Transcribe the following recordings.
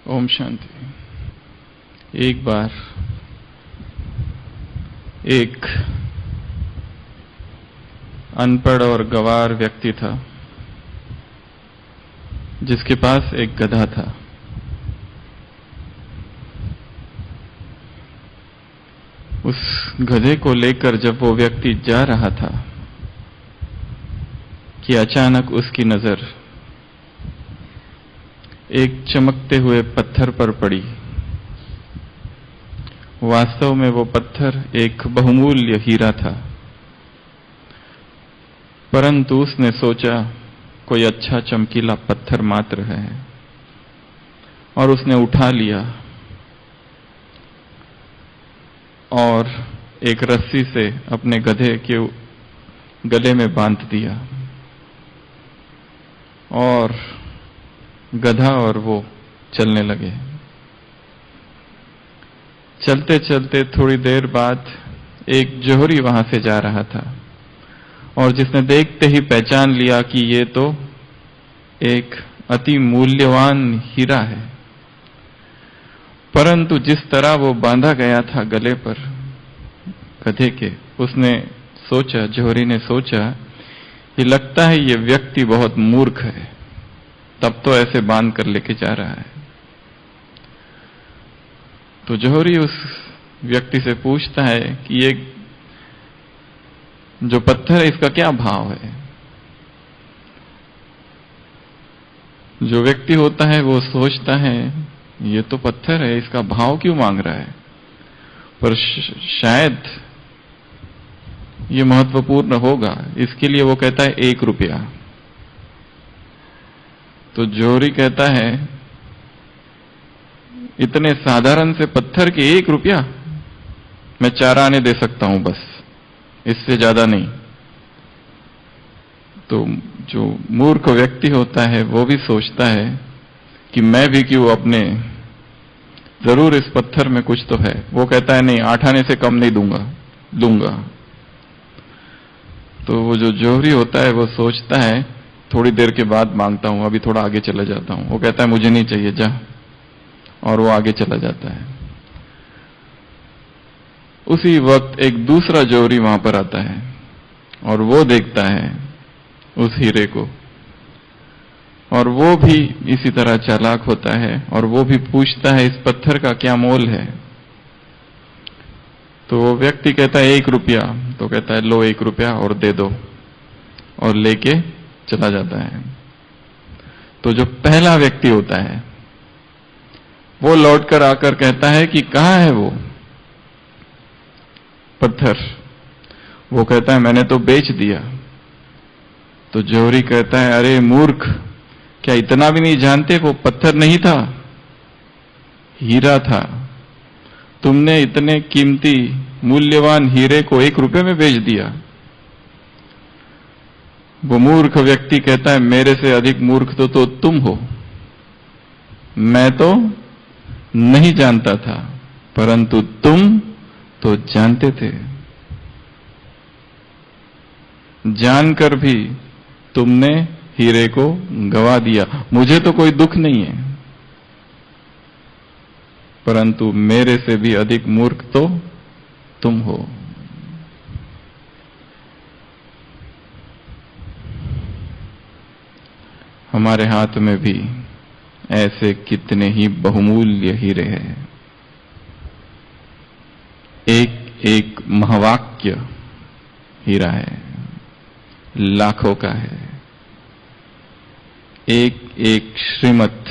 ओम शांति। एक बार एक अनपढ़ और गंवार व्यक्ति था जिसके पास एक गधा था। उस गधे को लेकर जब वो व्यक्ति जा रहा था कि अचानक उसकी नजर एक चमकते हुए पत्थर पर पड़ी। वास्तव में वो पत्थर एक बहुमूल्य हीरा था, परंतु उसने सोचा कोई अच्छा चमकीला पत्थर मात्र है और उसने उठा लिया और एक रस्सी से अपने गधे के गले में बांध दिया और गधा और वो चलने लगे। चलते चलते थोड़ी देर बाद एक जोहरी वहां से जा रहा था और जिसने देखते ही पहचान लिया कि ये तो एक अति मूल्यवान हीरा है, परंतु जिस तरह वो बांधा गया था गले पर गधे के, उसने सोचा, जोहरी ने सोचा, ये लगता है ये व्यक्ति बहुत मूर्ख है, तब तो ऐसे बांध कर लेके जा रहा है। तो जोहरी उस व्यक्ति से पूछता है कि ये जो पत्थर है इसका क्या भाव है। जो व्यक्ति होता है वो सोचता है ये तो पत्थर है, इसका भाव क्यों मांग रहा है, पर शायद ये महत्वपूर्ण होगा, इसके लिए वो कहता है 1 रुपया। तो जोहरी कहता है इतने साधारण से पत्थर के 1 रुपया, मैं 4 आने दे सकता हूं, बस इससे ज्यादा नहीं। तो जो मूर्ख व्यक्ति होता है वो भी सोचता है कि मैं भी क्यों अपने, जरूर इस पत्थर में कुछ तो है। वो कहता है नहीं, 8 आने से कम नहीं दूंगा। तो वो जो जोहरी होता है वो सोचता है थोड़ी देर के बाद मांगता हूं, अभी थोड़ा आगे चला जाता हूं। वो कहता है मुझे नहीं चाहिए, जा, और वो आगे चला जाता है। उसी वक्त एक दूसरा जोहरी वहां पर आता है और वो देखता है उस हीरे को, और वो भी इसी तरह चालाक होता है और वो भी पूछता है इस पत्थर का क्या मोल है। तो वो व्यक्ति कहता है 1 रुपया। तो कहता है लो 1 रुपया और दे दो, और लेके चला जाता है। तो जो पहला व्यक्ति होता है वो लौटकर आकर कहता है कि कहां है वो पत्थर। वो कहता है मैंने तो बेच दिया। तो जोहरी कहता है अरे मूर्ख, क्या इतना भी नहीं जानते, वो पत्थर नहीं था, हीरा था। तुमने इतने कीमती मूल्यवान हीरे को 1 रुपये में बेच दिया। वो मूर्ख व्यक्ति कहता है मेरे से अधिक मूर्ख तो तुम हो, मैं तो नहीं जानता था, परंतु तुम तो जानते थे। जानकर भी तुमने हीरे को गवा दिया। मुझे तो कोई दुख नहीं है, परंतु मेरे से भी अधिक मूर्ख तो तुम हो। हमारे हाथ में भी ऐसे कितने ही बहुमूल्य हीरे हैं। एक एक महावाक्य हीरा है, लाखों का है। एक एक श्रीमत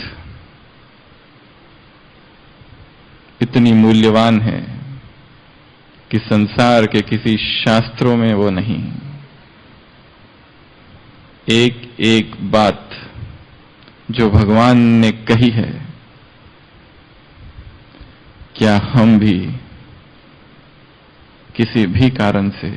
इतनी मूल्यवान है कि संसार के किसी शास्त्रों में वो नहीं। एक एक बात जो भगवान ने कही है, क्या हम भी किसी भी कारण से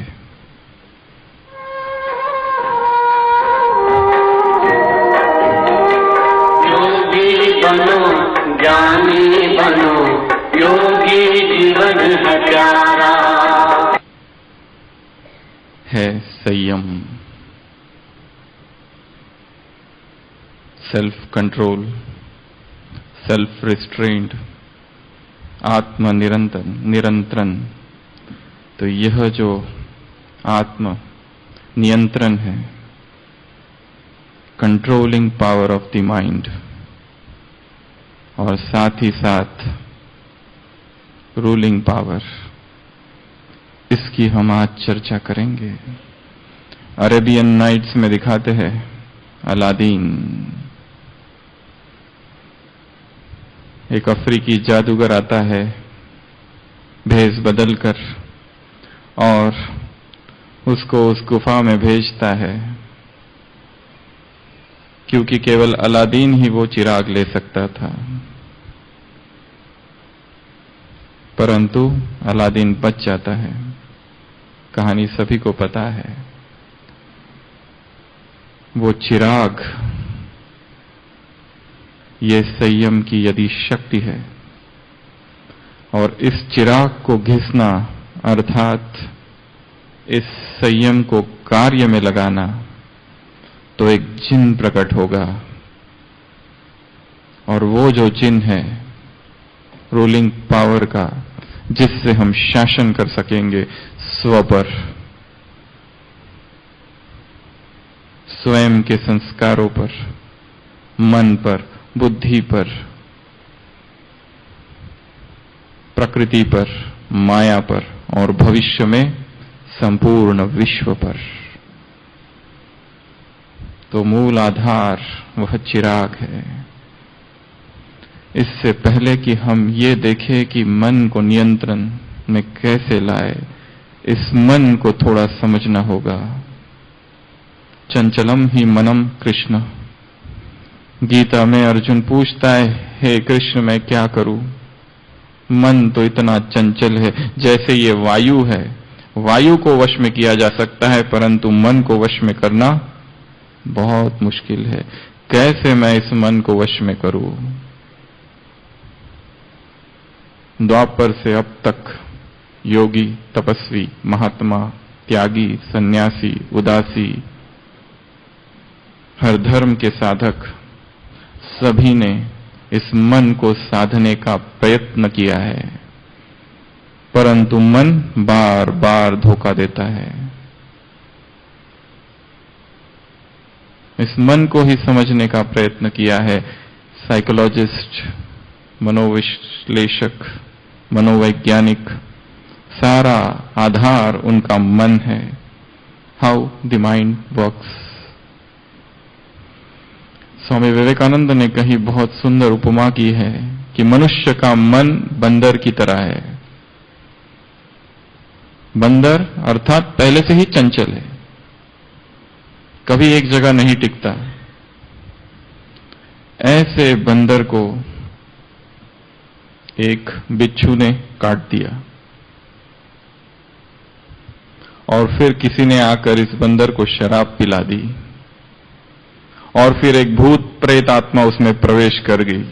योगी बनो, ज्ञानी बनो, योगी जीवन है प्यारा। है संयम, सेल्फ कंट्रोल, सेल्फ रिस्ट्रेंड, आत्म निरंतरण। तो यह जो आत्म नियंत्रण है, controlling power of the mind, और साथ ही साथ रूलिंग पावर, इसकी हम आज चर्चा करेंगे। अरेबियन नाइट्स में दिखाते हैं अलादीन, एक अफ्रीकी जादूगर आता है भेष बदलकर और उसको उस गुफा में भेजता है, क्योंकि केवल अलादीन ही वो चिराग ले सकता था। परंतु अलादीन बच जाता है। कहानी सभी को पता है। वो चिराग, ये संयम की यदि शक्ति है, और इस चिराग को घिसना अर्थात इस संयम को कार्य में लगाना, तो एक जिन प्रकट होगा, और वो जो जिन है रूलिंग पावर का, जिससे हम शासन कर सकेंगे स्व पर, स्वयं के संस्कारों पर, मन पर, बुद्धि पर, प्रकृति पर, माया पर, और भविष्य में संपूर्ण विश्व पर। तो मूल आधार वह चिराग है। इससे पहले कि हम ये देखें कि मन को नियंत्रण में कैसे लाए, इस मन को थोड़ा समझना होगा। चंचलम ही मनम कृष्ण, गीता में अर्जुन पूछता है, हे कृष्ण मैं क्या करूं? मन तो इतना चंचल है, जैसे ये वायु है। वायु को वश में किया जा सकता है, परंतु मन को वश में करना बहुत मुश्किल है। कैसे मैं इस मन को वश में करूं? द्वापर से अब तक योगी, तपस्वी, महात्मा, त्यागी, सन्यासी, उदासी, हर धर्म के साधक, सभी ने इस मन को साधने का प्रयत्न किया है, परंतु मन बार बार धोखा देता है। इस मन को ही समझने का प्रयत्न किया है साइकोलॉजिस्ट, मनोविश्लेषक, मनोवैज्ञानिक, सारा आधार उनका मन है। How the mind works. Swami Vivekananda ने कहीं बहुत सुंदर उपमा की है कि मनुष्य का मन बंदर की तरह है। बंदर अर्थात पहले से ही चंचल है, कभी एक जगह नहीं टिकता। ऐसे बंदर को एक बिच्छू ने काट दिया, और फिर किसी ने आकर इस बंदर को शराब पिला दी, और फिर एक भूत प्रेत आत्मा उसमें प्रवेश कर गई।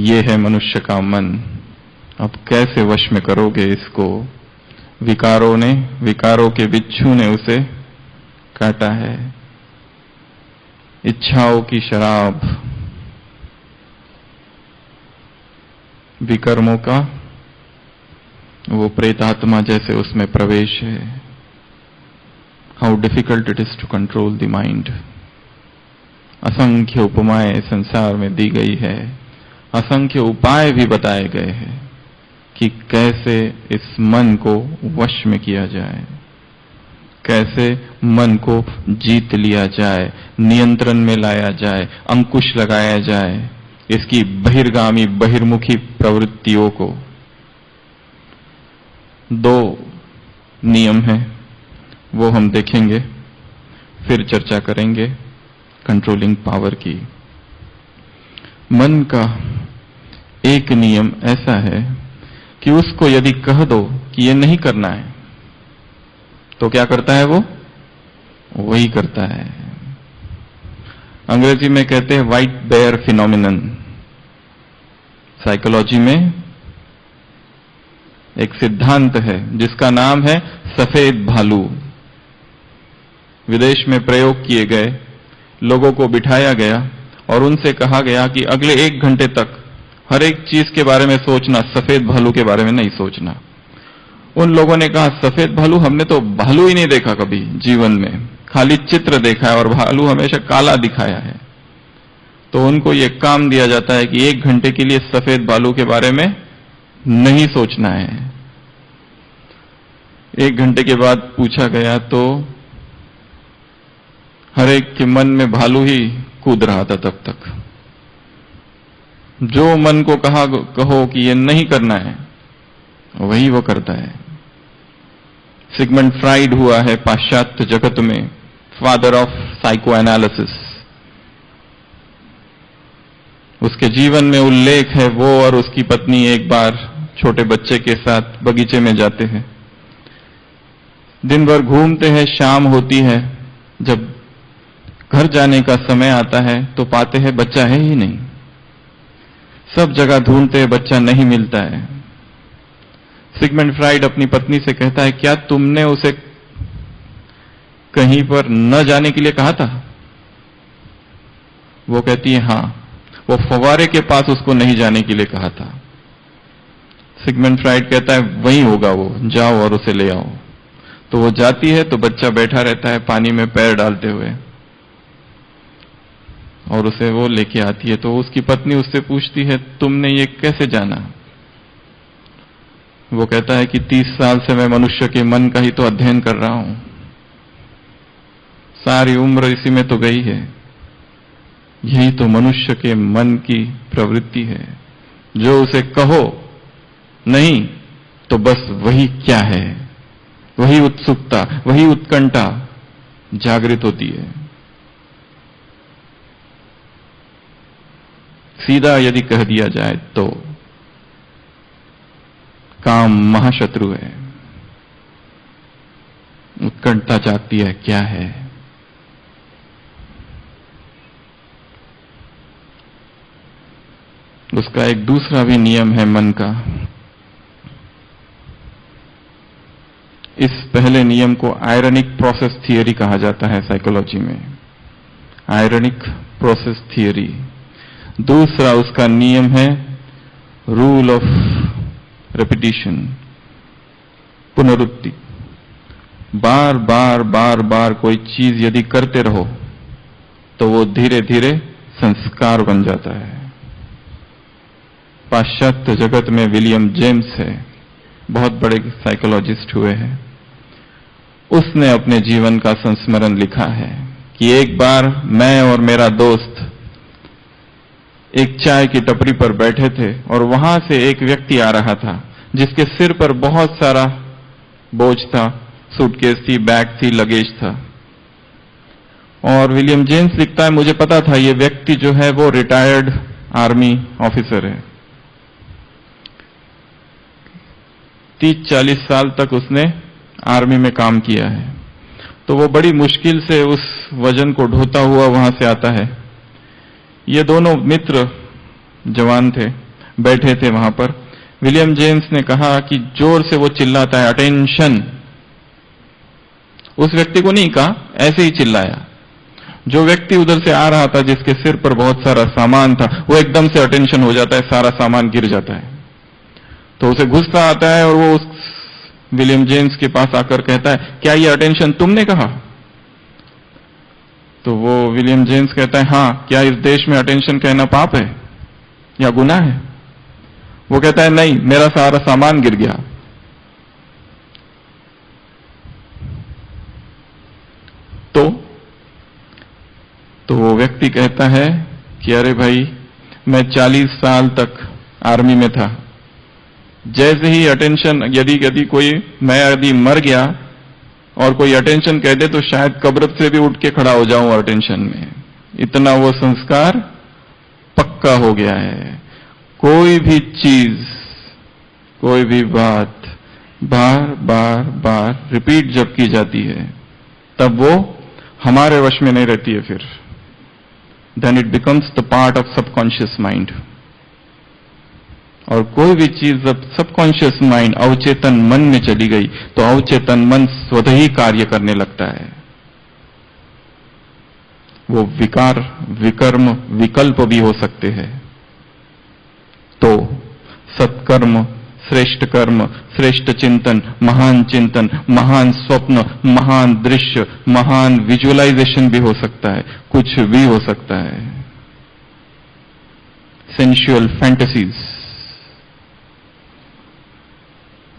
ये है मनुष्य का मन। अब कैसे वश में करोगे इसको? विकारों के बिच्छू ने उसे काटा है। इच्छाओं की शराब, विकर्मों का वो प्रेतात्मा जैसे उसमें प्रवेश है। How difficult it is to control the mind. असंख्य उपमाएं संसार में दी गई है, असंख्य उपाय भी बताए गए हैं कि कैसे इस मन को वश में किया जाए, कैसे मन को जीत लिया जाए, नियंत्रण में लाया जाए, अंकुश लगाया जाए इसकी बहिर्गामी बहिर्मुखी प्रवृत्तियों को। 2 नियम हैं, वो हम देखेंगे, फिर चर्चा करेंगे कंट्रोलिंग पावर की। मन का एक नियम ऐसा है कि उसको यदि कह दो कि ये नहीं करना है, तो क्या करता है? वो वही करता है। अंग्रेजी में कहते हैं व्हाइट बेयर फिनोमिनन। साइकोलॉजी में एक सिद्धांत है जिसका नाम है सफेद भालू। विदेश में प्रयोग किए गए, लोगों को बिठाया गया और उनसे कहा गया कि अगले 1 घंटे तक हर एक चीज के बारे में सोचना, सफेद भालू के बारे में नहीं सोचना। उन लोगों ने कहा सफेद भालू, हमने तो भालू ही नहीं देखा कभी जीवन में, खाली चित्र देखा है और भालू हमेशा काला दिखाया है। तो उनको ये काम दिया जाता है कि 1 घंटे के लिए सफेद भालू के बारे में नहीं सोचना है। 1 घंटे के बाद पूछा गया तो हर एक के मन में भालू ही कूद रहा था तब तक। जो मन को कहो कि ये नहीं करना है, वही वो करता है। सिगमंड फ्राइड हुआ है पाश्चात्य जगत में फादर ऑफ साइको एनालिसिस। उसके जीवन में उल्लेख है, वो और उसकी पत्नी एक बार छोटे बच्चे के साथ बगीचे में जाते हैं। दिन भर घूमते हैं, शाम होती है, जब घर जाने का समय आता है तो पाते हैं बच्चा है ही नहीं। सब जगह ढूंढते हैं, बच्चा नहीं मिलता है। सिगमंड फ्राइड अपनी पत्नी से कहता है, क्या तुमने उसे कहीं पर न जाने के लिए कहा था? वो कहती है हां, वो फव्वारे के पास उसको नहीं जाने के लिए कहा था। सिगमंड फ्राइड कहता है वहीं होगा वो, जाओ और उसे ले आओ। तो वो जाती है तो बच्चा बैठा रहता है पानी में पैर डालते हुए, और उसे वो लेके आती है। तो उसकी पत्नी उससे पूछती है तुमने ये कैसे जाना? वो कहता है कि 30 साल से मैं मनुष्य के मन का ही तो अध्ययन कर रहा हूं, सारी उम्र इसी में तो गई है। यही तो मनुष्य के मन की प्रवृत्ति है, जो उसे कहो नहीं तो बस वही क्या है, वही उत्सुकता, वही उत्कंठा जागृत होती है। सीधा यदि कह दिया जाए तो काम महाशत्रु है। उत्कंठा जागती है क्या है। उसका एक दूसरा भी नियम है मन का। इस पहले नियम को आयरनिक प्रोसेस थियरी कहा जाता है साइकोलॉजी में, आयरनिक प्रोसेस थियरी। दूसरा उसका नियम है रूल ऑफ रेपिटिशन, पुनरुक्ति। बार बार बार बार कोई चीज यदि करते रहो तो वो धीरे धीरे संस्कार बन जाता है। पाश्चात्य जगत में विलियम जेम्स है, बहुत बड़े साइकोलॉजिस्ट हुए हैं। उसने अपने जीवन का संस्मरण लिखा है कि एक बार मैं और मेरा दोस्त एक चाय की टपरी पर बैठे थे और वहां से एक व्यक्ति आ रहा था जिसके सिर पर बहुत सारा बोझ था, सूटकेस थी, बैग थी, लगेज था। और विलियम जेम्स लिखता है मुझे पता था ये व्यक्ति जो है वो रिटायर्ड आर्मी ऑफिसर है। 30-40 साल तक उसने आर्मी में काम किया है। तो वो बड़ी मुश्किल से उस वजन को ढोता हुआ वहां से आता है। ये दोनों मित्र जवान थे, बैठे थे वहां पर। विलियम जेम्स ने कहा कि जोर से वो चिल्लाता है अटेंशन। उस व्यक्ति को नहीं कहा, ऐसे ही चिल्लाया। जो व्यक्ति उधर से आ रहा था जिसके सिर पर बहुत सारा सामान था, वो एकदम से अटेंशन हो जाता है, सारा सामान गिर जाता है। तो उसे गुस्सा आता है और वो उस विलियम जेम्स के पास आकर कहता है क्या ये अटेंशन तुमने कहा? तो वो विलियम जेम्स कहता है हां, क्या इस देश में अटेंशन कहना पाप है या गुनाह है? वो कहता है नहीं, मेरा सारा सामान गिर गया। तो वो व्यक्ति कहता है कि अरे भाई, मैं 40 साल तक आर्मी में था। जैसे ही अटेंशन, यदि कोई, मैं यदि मर गया और कोई अटेंशन कह दे तो शायद कब्र से भी उठ के खड़ा हो जाऊं अटेंशन में। इतना वो संस्कार पक्का हो गया है। कोई भी चीज, कोई भी बात बार बार बार रिपीट जब की जाती है तब वो हमारे वश में नहीं रहती है। फिर then it becomes the part of subconscious mind. और कोई भी चीज जब सबकॉन्शियस माइंड, अवचेतन मन में चली गई तो अवचेतन मन स्वतः ही कार्य करने लगता है। वो विकार, विकर्म, विकल्प भी हो सकते हैं। तो सत्कर्म, श्रेष्ठ कर्म, श्रेष्ठ चिंतन, महान स्वप्न, महान दृश्य, महान विजुअलाइजेशन भी हो सकता है, कुछ भी हो सकता है। Sensual fantasies.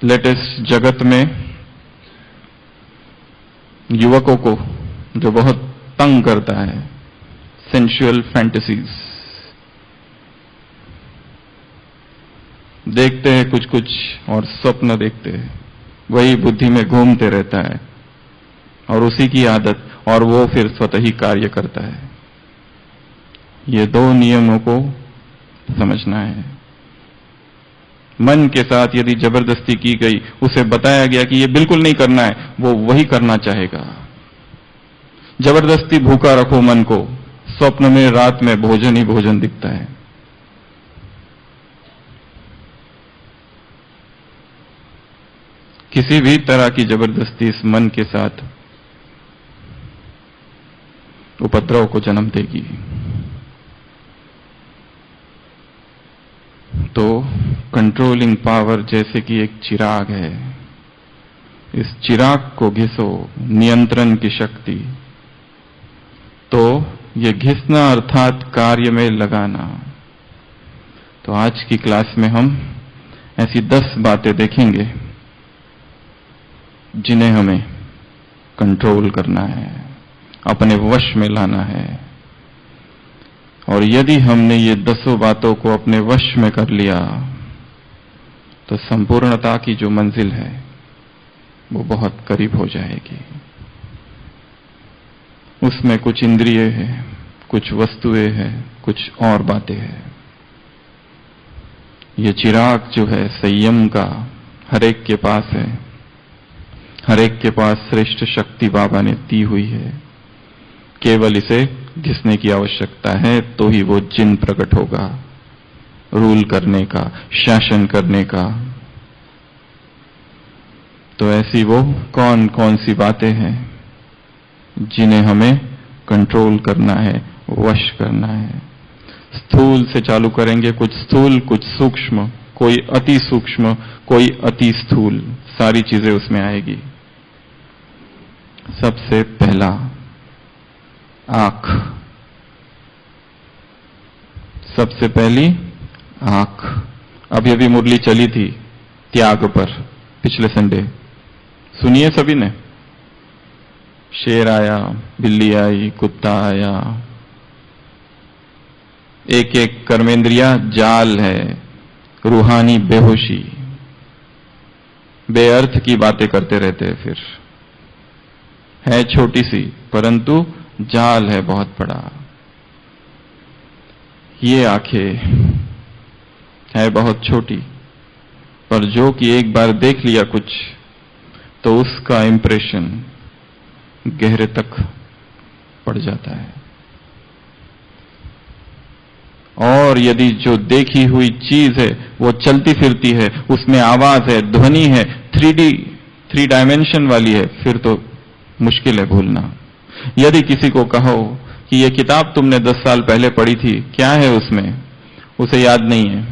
लेटेस्ट जगत में युवकों को जो बहुत तंग करता है, सेंशुअल फैंटेसीज। देखते हैं कुछ कुछ और स्वप्न देखते हैं, वही बुद्धि में घूमते रहता है और उसी की आदत, और वो फिर स्वतः ही कार्य करता है। ये दो नियमों को समझना है। मन के साथ यदि जबरदस्ती की गई, उसे बताया गया कि ये बिल्कुल नहीं करना है, वो वही करना चाहेगा। जबरदस्ती भूखा रखो मन को, स्वप्न में रात में भोजन ही भोजन दिखता है। किसी भी तरह की जबरदस्ती इस मन के साथ उपद्रव को जन्म देगी। तो कंट्रोलिंग पावर जैसे कि एक चिराग है, इस चिराग को घिसो, नियंत्रण की शक्ति। तो ये घिसना अर्थात कार्य में लगाना। तो आज की क्लास में हम ऐसी 10 बातें देखेंगे जिन्हें हमें कंट्रोल करना है, अपने वश में लाना है। और यदि हमने ये 10 बातों को अपने वश में कर लिया तो संपूर्णता की जो मंजिल है वो बहुत करीब हो जाएगी। उसमें कुछ इंद्रिय है, कुछ वस्तुएं हैं, कुछ और बातें हैं। ये चिराग जो है संयम का हर एक के पास है, हर एक के पास श्रेष्ठ शक्ति बाबा ने दी हुई है। केवल इसे घिसने की आवश्यकता है तो ही वो जिन प्रकट होगा, रूल करने का, शासन करने का। तो ऐसी वो कौन कौन सी बातें हैं जिन्हें हमें कंट्रोल करना है, वश करना है। स्थूल से चालू करेंगे, कुछ स्थूल, कुछ सूक्ष्म, कोई अति सूक्ष्म, कोई अति स्थूल, सारी चीजें उसमें आएगी। सबसे पहला आंख। सबसे पहली आंख। अभी अभी मुरली चली थी त्याग पर, पिछले संडे सुनिए सभी ने। शेर आया, बिल्ली आई, कुत्ता आया, एक एक कर्मेंद्रिया जाल है, रूहानी बेहोशी, बेअर्थ की बातें करते रहते हैं। फिर है छोटी सी परंतु जाल है बहुत बड़ा। ये आंखें है बहुत छोटी, पर जो कि एक बार देख लिया कुछ तो उसका इंप्रेशन गहरे तक पड़ जाता है। और यदि जो देखी हुई चीज है वो चलती फिरती है, उसमें आवाज है, ध्वनि है, 3 डायमेंशन वाली है, फिर तो मुश्किल है भूलना। यदि किसी को कहो कि ये किताब तुमने 10 साल पहले पढ़ी थी, क्या है उसमें, उसे याद नहीं है।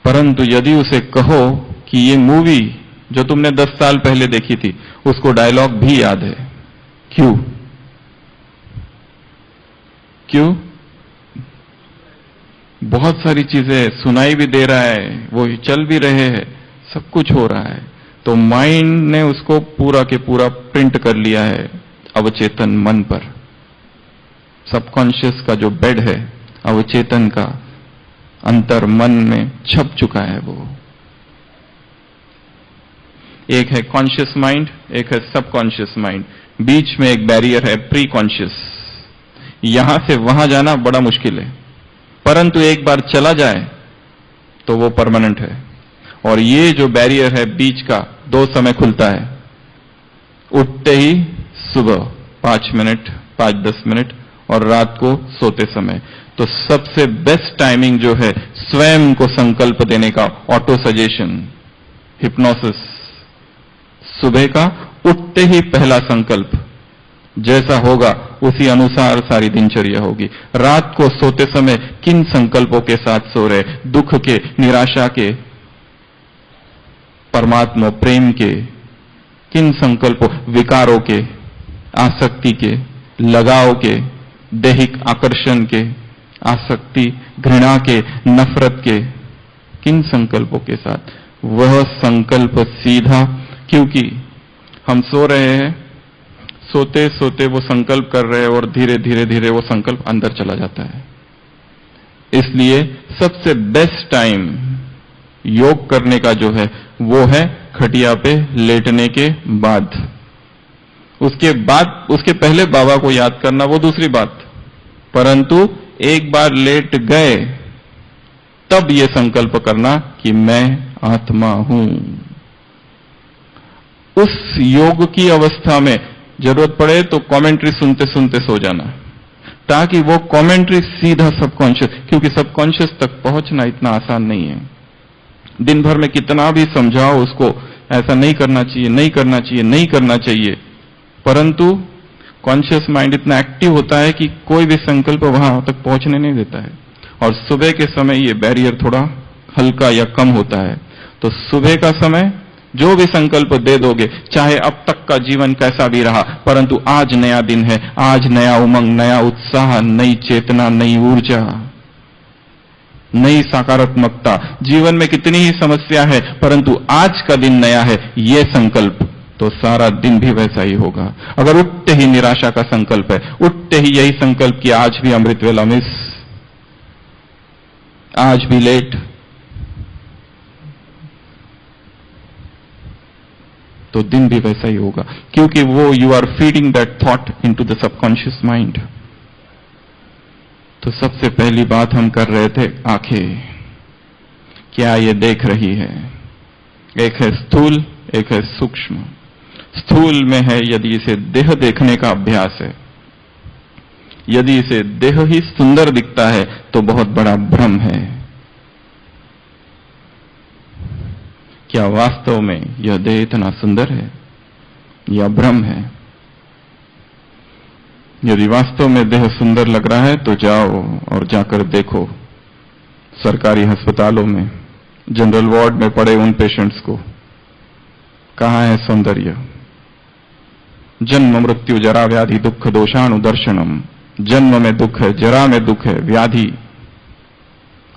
परंतु यदि उसे कहो कि ये मूवी जो तुमने 10 साल पहले देखी थी, उसको डायलॉग भी याद है। क्यों? क्यों? बहुत सारी चीजें सुनाई भी दे रहा है, वो चल भी रहे हैं, सब कुछ हो रहा है। तो माइंड ने उसको पूरा के पूरा प्रिंट कर लिया है अवचेतन मन पर। सबकॉन्शियस का जो बेड है अवचेतन का, अंतर मन में छप चुका है वो। एक है कॉन्शियस माइंड, एक है सबकॉन्शियस माइंड, बीच में एक बैरियर है प्री कॉन्शियस। यहां से वहां जाना बड़ा मुश्किल है, परंतु एक बार चला जाए तो वो परमानेंट है। और ये जो बैरियर है बीच का, 2 समय खुलता है, उठते ही सुबह 5 मिनट, 5-10 मिनट, और रात को सोते समय। तो सबसे बेस्ट टाइमिंग जो है स्वयं को संकल्प देने का, ऑटो सजेशन, हिप्नोसिस, सुबह का उठते ही पहला संकल्प, जैसा होगा उसी अनुसार सारी दिनचर्या होगी। रात को सोते समय किन संकल्पों के साथ सो रहे, दुख के, निराशा के, परमात्मा प्रेम के, किन संकल्पों, विकारों के, आसक्ति के, लगाव के, दैहिक आकर्षण के, आसक्ति, घृणा के, नफरत के, किन संकल्पों के साथ? वह संकल्प सीधा, क्योंकि हम सो रहे हैं, सोते सोते वो संकल्प कर रहे हैं और धीरे धीरे धीरे वो संकल्प अंदर चला जाता है। इसलिए सबसे बेस्ट टाइम योग करने का जो है वो है खटिया पे लेटने के बाद। उसके पहले बाबा को याद करना वो दूसरी बात, परंतु एक बार लेट गए तब ये संकल्प करना कि मैं आत्मा हूं। उस योग की अवस्था में जरूरत पड़े तो कमेंट्री सुनते सुनते सो जाना, ताकि वो कमेंट्री सीधा सबकॉन्शियस, क्योंकि सबकॉन्शियस तक पहुंचना इतना आसान नहीं है। दिन भर में कितना भी समझाओ उसको, ऐसा नहीं करना चाहिए, नहीं करना चाहिए, नहीं करना चाहिए, परंतु कॉन्शियस माइंड इतना एक्टिव होता है कि कोई भी संकल्प वहां तक पहुंचने नहीं देता है। और सुबह के समय ये बैरियर थोड़ा हल्का या कम होता है। तो सुबह का समय जो भी संकल्प दे दोगे, चाहे अब तक का जीवन कैसा भी रहा, परंतु आज नया दिन है, आज नया उमंग, नया उत्साह, नई चेतना, नई ऊर्जा, नई सकारात्मकता। जीवन में कितनी ही समस्या है, परंतु आज का दिन नया है, ये संकल्प, तो सारा दिन भी वैसा ही होगा। अगर उठते ही निराशा का संकल्प है, उठते ही यही संकल्प कि आज भी अमृत वेला मिस, आज भी लेट, तो दिन भी वैसा ही होगा, क्योंकि वो you are feeding that thought into the subconscious mind. तो सबसे पहली बात हम कर रहे थे, आंखें क्या ये देख रही है? एक है स्थूल, एक है सूक्ष्म। स्थूल में है यदि इसे देह देखने का अभ्यास है, यदि इसे देह ही सुंदर दिखता है तो बहुत बड़ा भ्रम है। क्या वास्तव में यह देह इतना सुंदर है या भ्रम है? यदि वास्तव में देह सुंदर लग रहा है तो जाओ और जाकर देखो सरकारी अस्पतालों में, जनरल वार्ड में पड़े उन पेशेंट्स को, कहां है सौंदर्य? जन्म मृत्यु जरा व्याधि दुख दोषाणु दर्शनम। जन्म में दुख है, जरा में दुख है, व्याधि,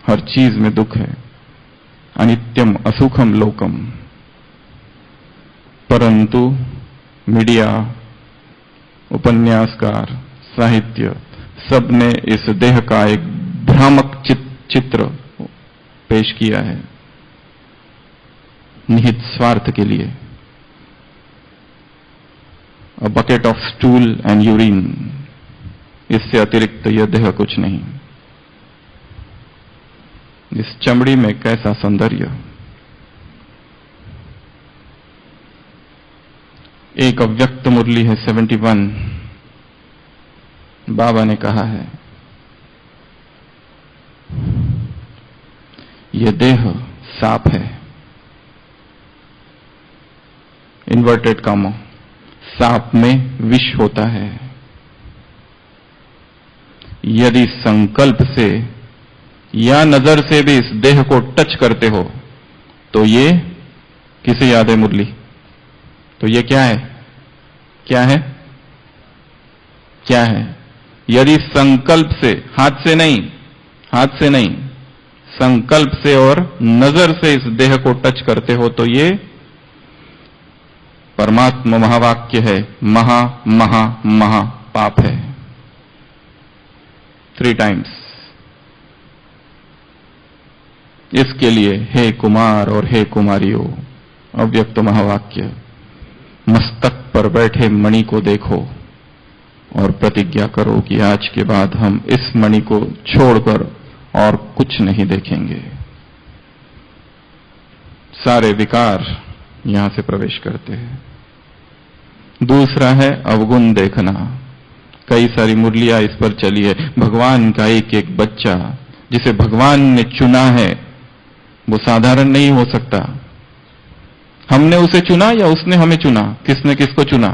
हर चीज में दुख है। अनित्यम असुखम लोकम। परंतु मीडिया, उपन्यासकार, साहित्य, सबने इस देह का एक भ्रामक चित्र पेश किया है निहित स्वार्थ के लिए। A bucket of stool and urine, इससे अतिरिक्त यह देह कुछ नहीं। इस चमड़ी में कैसा सौंदर्य। एक अव्यक्त मुरली है 71, बाबा ने कहा है यह देह सांप है, इन्वर्टेड कामो, सांप में विष होता है। यदि संकल्प से या नजर से भी इस देह को टच करते हो तो ये किसे याद है मुरली? तो ये क्या है? क्या है? क्या है? यदि संकल्प से, हाथ से नहीं, हाथ से नहीं, संकल्प से और नजर से इस देह को टच करते हो तो ये परमात्मा महावाक्य है, महा महा महा पाप है। 3 टाइम्स। इसके लिए हे कुमार और हे कुमारियों, अव्यक्त महावाक्य, मस्तक पर बैठे मणि को देखो और प्रतिज्ञा करो कि आज के बाद हम इस मणि को छोड़कर और कुछ नहीं देखेंगे। सारे विकार यहां से प्रवेश करते हैं। दूसरा है अवगुण देखना। कई सारी मुरलियां इस पर चली है। भगवान का एक एक बच्चा जिसे भगवान ने चुना है वो साधारण नहीं हो सकता। हमने उसे चुना या उसने हमें चुना? किसने किसको चुना?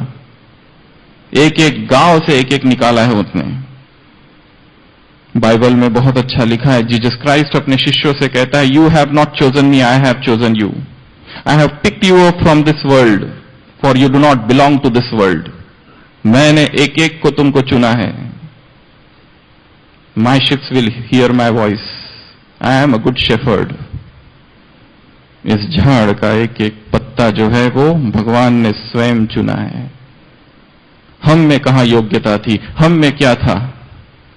एक एक गांव से एक एक निकाला है उसने। बाइबल में बहुत अच्छा लिखा है, जीसस क्राइस्ट अपने शिष्यों से कहता है, you have not chosen me, I have chosen you. I have picked you up from this world, for you do not belong to this world. मैंने एक एक को तुमको चुना है। My sheeps will hear my voice, I am a good shepherd. इस झाड़ का एक एक पत्ता जो है वो भगवान ने स्वयं चुना है। हम में कहां योग्यता थी, हम में क्या था,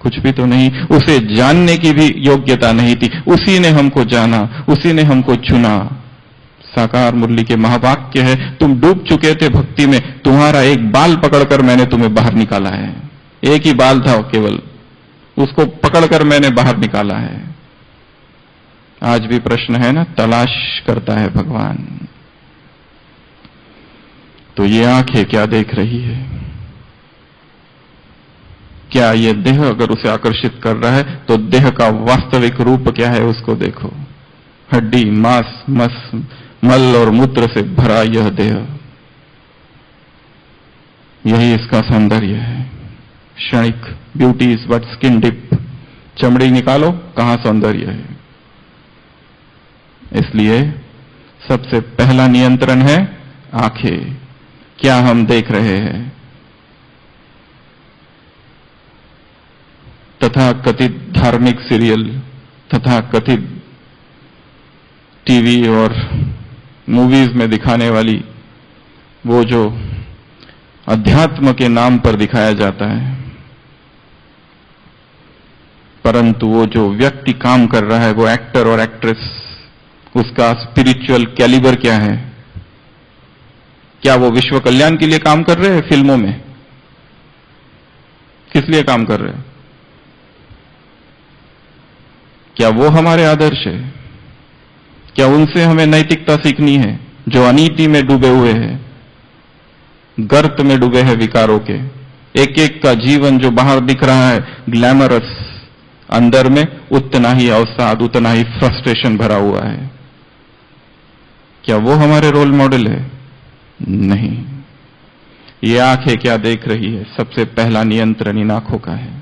कुछ भी तो नहीं। उसे जानने की भी योग्यता नहीं थी, उसी ने हमको जाना, उसी ने हमको चुना। साकार मुरली के महावाक्य है, तुम डूब चुके थे भक्ति में, तुम्हारा एक बाल पकड़कर मैंने तुम्हें बाहर निकाला है। एक ही बाल था केवल, उसको पकड़कर मैंने बाहर निकाला है। आज भी प्रश्न है ना, तलाश करता है भगवान। तो ये आंखें क्या देख रही है? क्या ये देह अगर उसे आकर्षित कर रहा है तो देह का वास्तविक रूप क्या है उसको देखो। हड्डी, मांस, मल और मूत्र से भरा यह देह, यही इसका सौंदर्य है। क्षणिक beauty is but skin deep. चमड़ी निकालो, कहां सौंदर्य है। इसलिए सबसे पहला नियंत्रण है आंखें। क्या हम देख रहे हैं? तथा कथित धार्मिक सीरियल, तथा कथित टीवी और मूवीज में दिखाने वाली वो जो अध्यात्म के नाम पर दिखाया जाता है, परंतु वो जो व्यक्ति काम कर रहा है, वो एक्टर और एक्ट्रेस, उसका स्पिरिचुअल कैलिबर क्या है? क्या वो विश्व कल्याण के लिए काम कर रहे हैं फिल्मों में? किस लिए काम कर रहे हैं? क्या वो हमारे आदर्श है? क्या उनसे हमें नैतिकता सीखनी है जो अनीति में डूबे हुए हैं, गर्त में डूबे हैं विकारों के? एक एक का जीवन जो बाहर दिख रहा है ग्लैमरस, अंदर में उतना ही अवसाद, उतना ही फ्रस्ट्रेशन भरा हुआ है। क्या वो हमारे रोल मॉडल है? नहीं। ये आंखें क्या देख रही है? सबसे पहला नियंत्रण इन आंखों का है।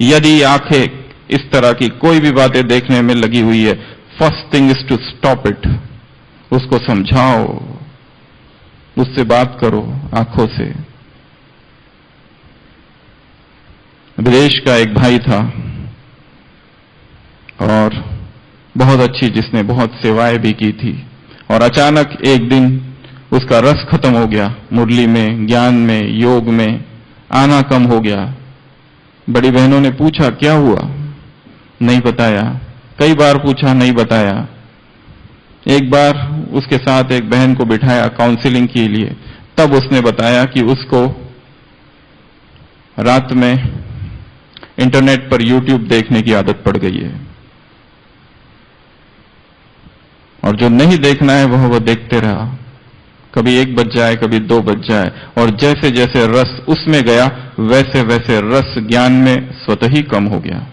यदि आंखें इस तरह की कोई भी बातें देखने में लगी हुई है, first thing is to stop it. उसको समझाओ, उससे बात करो आंखों से। विदेश का एक भाई था और बहुत अच्छी, जिसने बहुत सेवाएं भी की थी, और अचानक एक दिन उसका रस खत्म हो गया। मुरली में, ज्ञान में, योग में आना कम हो गया। बड़ी बहनों ने पूछा क्या हुआ? नहीं बताया। कई बार पूछा, नहीं बताया। एक बार उसके साथ एक बहन को बिठाया काउंसलिंग के लिए, तब उसने बताया कि उसको रात में इंटरनेट पर यूट्यूब देखने की आदत पड़ गई है, और जो नहीं देखना है वह देखते रहा। कभी 1 बज जाए, कभी 2 बज जाए, और जैसे जैसे रस उसमें गया वैसे वैसे रस ज्ञान में स्वतः ही कम हो गया।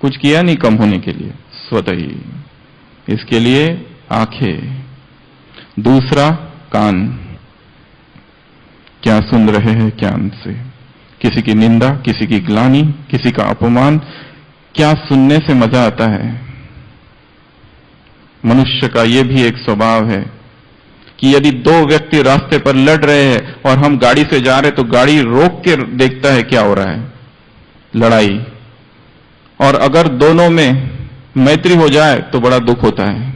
कुछ किया नहीं कम होने के लिए, स्वतः ही। इसके लिए आंखें। दूसरा, कान। क्या सुन रहे हैं ज्ञान से? किसी की निंदा, किसी की ग्लानि, किसी का अपमान, क्या सुनने से मजा आता है? मनुष्य का यह भी एक स्वभाव है कि यदि 2 व्यक्ति रास्ते पर लड़ रहे हैं और हम गाड़ी से जा रहे, तो गाड़ी रोक के देखता है क्या हो रहा है, लड़ाई। और अगर दोनों में मैत्री हो जाए तो बड़ा दुख होता है।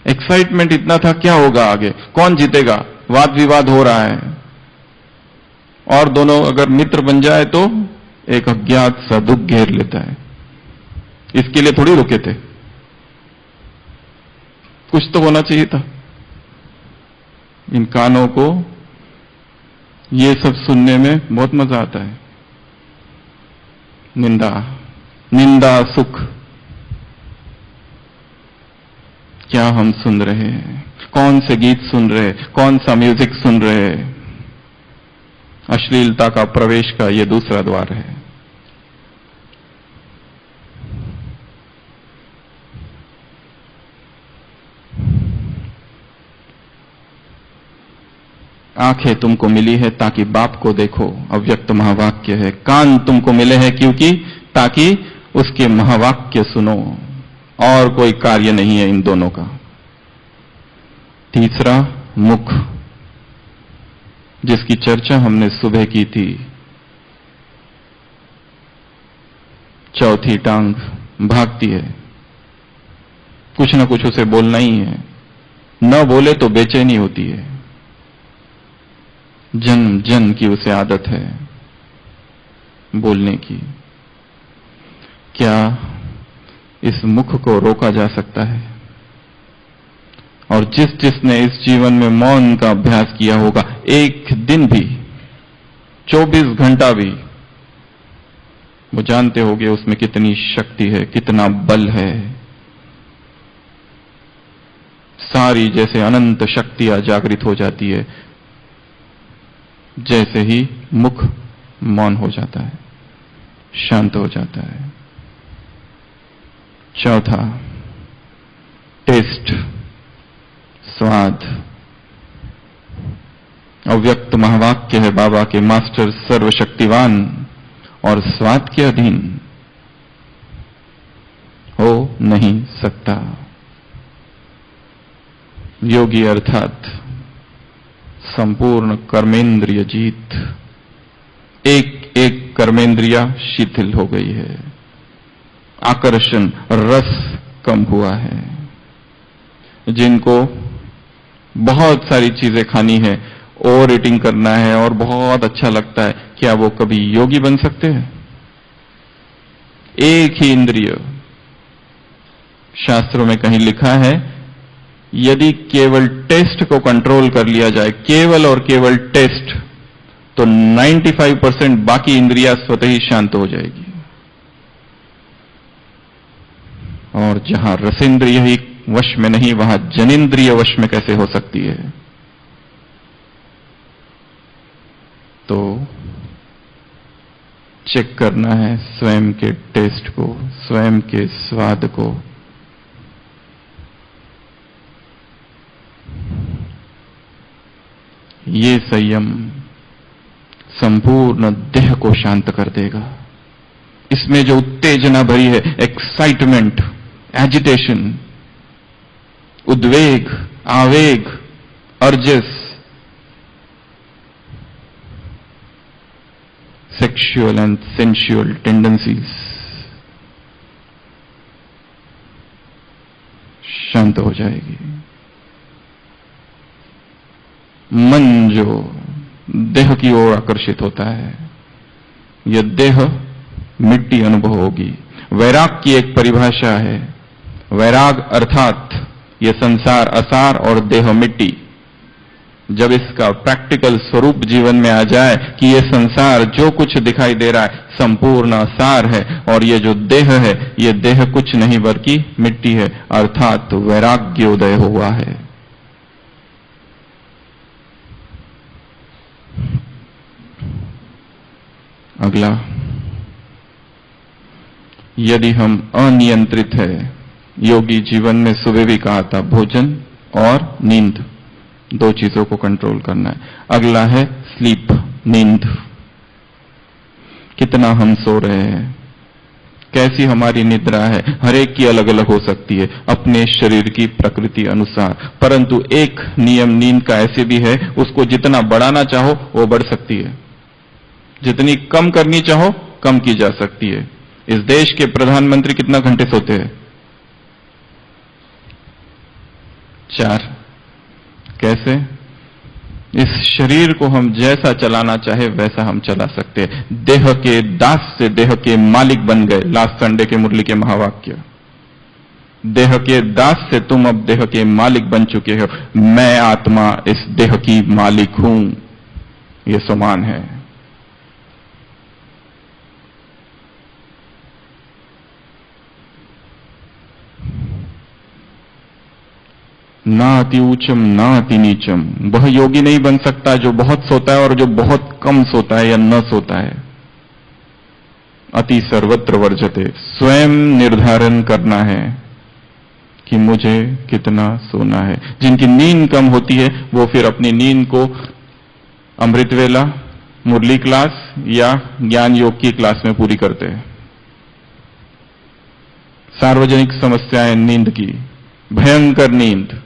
एक्साइटमेंट इतना था, क्या होगा आगे, कौन जीतेगा, वाद विवाद हो रहा है। और दोनों अगर मित्र बन जाए तो एक अज्ञात सा दुख घेर लेता है। इसके लिए थोड़ी रुके थे, कुछ तो होना चाहिए था। इन कानों को ये सब सुनने में बहुत मजा आता है। निंदा सुख, क्या हम सुन रहे हैं? कौन से गीत सुन रहे हैं? कौन सा म्यूजिक सुन रहे हैं? अश्लीलता का प्रवेश का यह दूसरा द्वार है। आंखें तुमको मिली है ताकि बाप को देखो, अव्यक्त महावाक्य है। कान तुमको मिले हैं क्योंकि ताकि उसके महावाक्य सुनो, और कोई कार्य नहीं है इन दोनों का। तीसरा मुख, जिसकी चर्चा हमने सुबह की थी। चौथी टांग भागती है, कुछ ना कुछ उसे बोलना ही है, न बोले तो बेचैनी होती है। जन्म जन्म की उसे आदत है बोलने की। क्या इस मुख को रोका जा सकता है? और जिसने इस जीवन में मौन का अभ्यास किया होगा, एक दिन भी, 24 घंटा भी, वो जानते होंगे उसमें कितनी शक्ति है, कितना बल है। सारी जैसे अनंत शक्तियां जागृत हो जाती है जैसे ही मुख मौन हो जाता है, शांत हो जाता है। चौथा टेस्ट, स्वाद। अव्यक्त महावाक्य है बाबा के मास्टर, सर्वशक्तिवान, और स्वाद के अधीन हो नहीं सकता। योगी अर्थात संपूर्ण कर्मेंद्रिय जीत। एक एक कर्मेंद्रिया शिथिल हो गई है, आकर्षण रस कम हुआ है। जिनको बहुत सारी चीजें खानी है, ओवर ईटिंग करना है और बहुत अच्छा लगता है, क्या वो कभी योगी बन सकते हैं? एक ही इंद्रिय। शास्त्रों में कहीं लिखा है, यदि केवल टेस्ट को कंट्रोल कर लिया जाए, केवल और केवल टेस्ट, तो 95% बाकी इंद्रियां स्वतः ही शांत हो जाएगी। और जहां रसेंद्रिय ही वश में नहीं, वहां जनेंद्रिय वश में कैसे हो सकती है? तो चेक करना है स्वयं के टेस्ट को, स्वयं के स्वाद को। ये संयम संपूर्ण देह को शांत कर देगा। इसमें जो उत्तेजना भरी है, एक्साइटमेंट, एजिटेशन, उद्वेग, आवेग, अर्जस, सेक्सुअल एंड सेंसुअल टेंडेंसीज शांत हो जाएगी। मन जो देह की ओर आकर्षित होता है, यह देह मिट्टी अनुभव होगी। वैराग की एक परिभाषा है, वैराग अर्थात यह संसार असार और देह मिट्टी। जब इसका प्रैक्टिकल स्वरूप जीवन में आ जाए कि यह संसार जो कुछ दिखाई दे रहा है संपूर्ण असार है, और यह जो देह है, यह देह कुछ नहीं बल्कि मिट्टी है, अर्थात वैराग्योदय हुआ है। अगला, यदि हम अनियंत्रित है, योगी जीवन में सुबह भी कहा था, भोजन और नींद, दो चीजों को कंट्रोल करना है। अगला है स्लीप, नींद। कितना हम सो रहे हैं, कैसी हमारी निद्रा है, हर एक की अलग अलग हो सकती है अपने शरीर की प्रकृति अनुसार। परंतु एक नियम नींद का ऐसे भी है, उसको जितना बढ़ाना चाहो वो बढ़ सकती है, जितनी कम करनी चाहो कम की जा सकती है। इस देश के प्रधानमंत्री कितना घंटे सोते हैं? 4। कैसे? इस शरीर को हम जैसा चलाना चाहे वैसा हम चला सकते हैं। देह के दास से देह के मालिक बन गए। लास्ट संडे के मुरली के महावाक्य, देह के दास से तुम अब देह के मालिक बन चुके हो। मैं आत्मा इस देह की मालिक हूं, यह समान है। ना अति ऊंचम ना अति नीचम। वह योगी नहीं बन सकता जो बहुत सोता है और जो बहुत कम सोता है या न सोता है। अति सर्वत्र वर्जते। स्वयं निर्धारण करना है कि मुझे कितना सोना है। जिनकी नींद कम होती है वो फिर अपनी नींद को अमृतवेला, मुरली क्लास या ज्ञान योग की क्लास में पूरी करते हैं। सार्वजनिक समस्याएं नींद की, भयंकर नींद,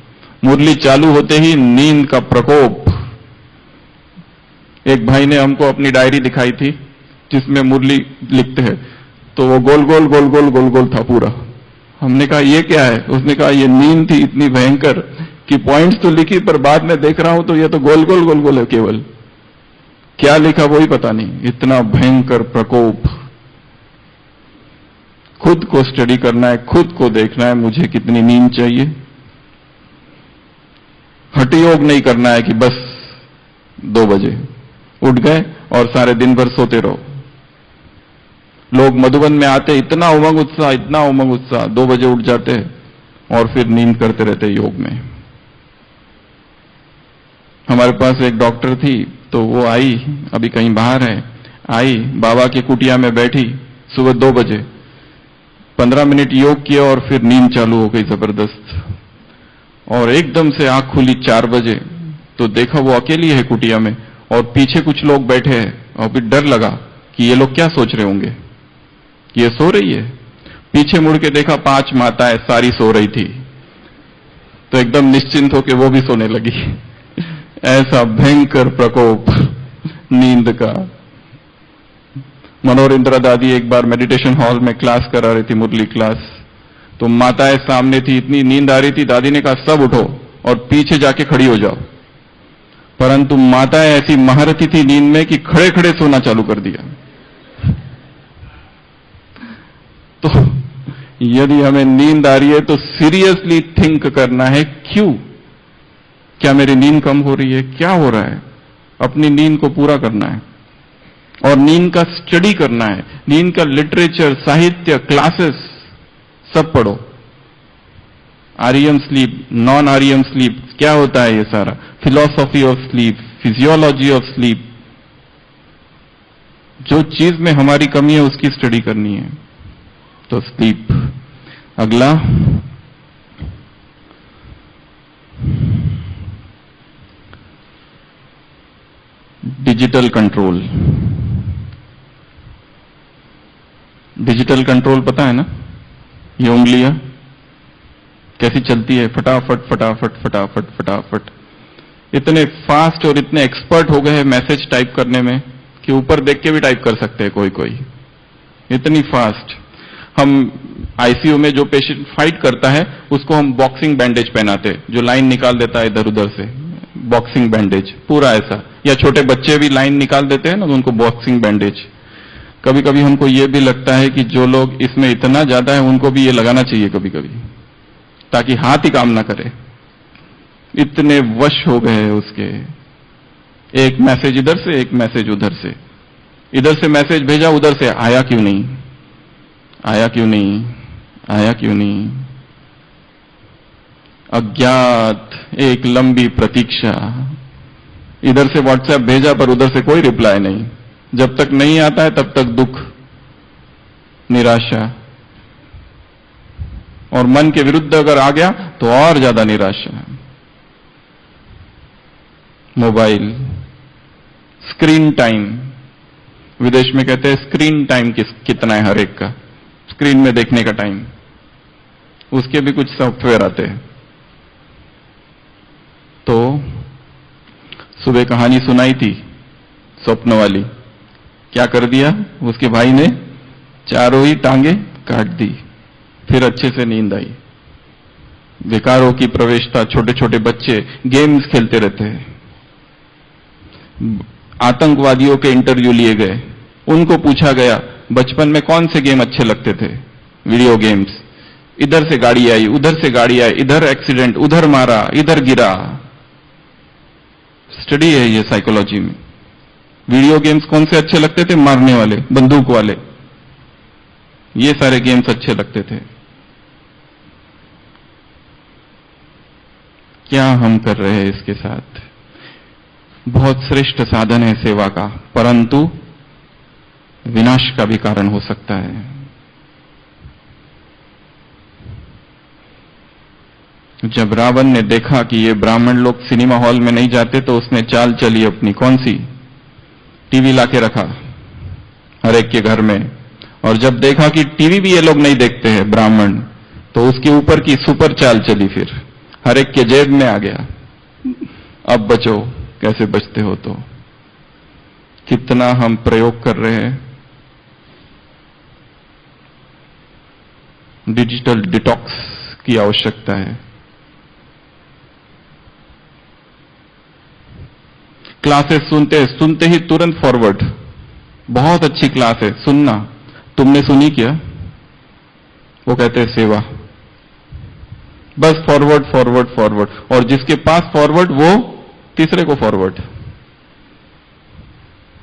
मुरली चालू होते ही नींद का प्रकोप। एक भाई ने हमको अपनी डायरी दिखाई थी जिसमें मुरली लिखते हैं, तो वो गोल गोल गोल गोल गोल गोल था पूरा। हमने कहा ये क्या है? उसने कहा ये नींद थी इतनी भयंकर कि पॉइंट्स तो लिखी पर बाद में देख रहा हूं तो ये तो गोल गोल गोल गोल है, केवल क्या लिखा वही पता नहीं। इतना भयंकर प्रकोप। खुद को स्टडी करना है, खुद को देखना है मुझे कितनी नींद चाहिए। हठयोग नहीं करना है कि बस 2 बजे उठ गए और सारे दिन भर सोते रहो। लोग मधुबन में आते इतना उमंग उत्साह 2 बजे उठ जाते हैं और फिर नींद करते रहते योग में। हमारे पास एक डॉक्टर थी, तो वो आई, अभी कहीं बाहर है, आई बाबा की कुटिया में बैठी सुबह 2 बजे, 15 मिनट योग किया और फिर नींद चालू हो गई जबरदस्त। और एकदम से आंख खुली 4 बजे, तो देखा वो अकेली है कुटिया में और पीछे कुछ लोग बैठे हैं। और फिर डर लगा कि ये लोग क्या सोच रहे होंगे, ये सो रही है। पीछे मुड़ के देखा 5 माताएं सारी सो रही थी, तो एकदम निश्चिंत होकर वो भी सोने लगी। ऐसा भयंकर प्रकोप नींद का। मनोहर इंदिरा दादी एक बार मेडिटेशन हॉल में क्लास करा रही थी, मुरली क्लास, तो माताएं सामने थी, इतनी नींद आ रही थी, दादी ने कहा सब उठो और पीछे जाके खड़ी हो जाओ। परंतु माताएं ऐसी महारथी थी नींद में कि खड़े खड़े सोना चालू कर दिया। तो यदि हमें नींद आ रही है तो सीरियसली थिंक करना है, क्यों, क्या मेरी नींद कम हो रही है, क्या हो रहा है? अपनी नींद को पूरा करना है और नींद का स्टडी करना है। नींद का लिटरेचर, साहित्य, क्लासेस सब पढ़ो। REM sleep, non REM sleep, क्या होता है ये सारा, philosophy of sleep, physiology of sleep, जो चीज में हमारी कमी है उसकी स्टडी करनी है। तो स्लीप। अगला, डिजिटल कंट्रोल। डिजिटल कंट्रोल पता है ना, ये उंगलियां कैसी चलती है, फटाफट फटाफट फटाफट फटाफट। इतने फास्ट और इतने एक्सपर्ट हो गए हैं मैसेज टाइप करने में कि ऊपर देख के भी टाइप कर सकते हैं कोई कोई, इतनी फास्ट। हम आईसीयू में जो पेशेंट फाइट करता है उसको हम बॉक्सिंग बैंडेज पहनाते हैं, जो लाइन निकाल देता है इधर उधर से, बॉक्सिंग बैंडेज पूरा ऐसा। या छोटे बच्चे भी लाइन निकाल देते हैं ना, तो उनको बॉक्सिंग बैंडेज। कभी कभी हमको ये भी लगता है कि जो लोग इसमें इतना ज्यादा है उनको भी ये लगाना चाहिए कभी कभी, ताकि हाथ ही काम ना करे। इतने वश हो गए उसके, एक मैसेज इधर से, एक मैसेज उधर से, इधर से मैसेज भेजा, उधर से आया क्यों नहीं, आया क्यों नहीं, आया क्यों नहीं। अज्ञात, एक लंबी प्रतीक्षा। इधर से व्हाट्सएप भेजा पर उधर से कोई रिप्लाई नहीं। जब तक नहीं आता है तब तक दुख, निराशा, और मन के विरुद्ध अगर आ गया तो और ज्यादा निराशा। मोबाइल, स्क्रीन टाइम, विदेश में कहते हैं स्क्रीन टाइम कितना है हर एक का, स्क्रीन में देखने का टाइम, उसके भी कुछ सॉफ्टवेयर आते हैं। तो सुबह कहानी सुनाई थी स्वप्न वाली, क्या कर दिया उसके भाई ने, चारों ही टांगे काट दी, फिर अच्छे से नींद आई। विकारों की प्रवेशता, छोटे छोटे बच्चे गेम्स खेलते रहते हैं। आतंकवादियों के इंटरव्यू लिए गए, उनको पूछा गया बचपन में कौन से गेम अच्छे लगते थे, वीडियो गेम्स। इधर से गाड़ी आई, उधर से गाड़ी आई, इधर एक्सीडेंट, उधर मारा, इधर गिरा। स्टडी है ये साइकोलॉजी में। वीडियो गेम्स कौन से अच्छे लगते थे, मारने वाले, बंदूक वाले, ये सारे गेम्स अच्छे लगते थे। क्या हम कर रहे हैं इसके साथ? बहुत श्रेष्ठ साधन है सेवा का, परंतु विनाश का भी कारण हो सकता है। जब रावण ने देखा कि ये ब्राह्मण लोग सिनेमा हॉल में नहीं जाते तो उसने चाल चली अपनी। कौन सी? टीवी लाके रखा हर एक के घर में, और जब देखा कि टीवी भी ये लोग नहीं देखते हैं ब्राह्मण, तो उसके ऊपर की सुपर चाल चली, फिर हर एक के जेब में आ गया। अब बचो, कैसे बचते हो? तो कितना हम प्रयोग कर रहे हैं। डिजिटल डिटॉक्स की आवश्यकता है। क्लासेस सुनते ही तुरंत फॉरवर्ड, बहुत अच्छी क्लास है, सुनना। तुमने सुनी क्या? वो कहते हैं सेवा। बस फॉरवर्ड फॉरवर्ड फॉरवर्ड, और जिसके पास फॉरवर्ड वो तीसरे को फॉरवर्ड।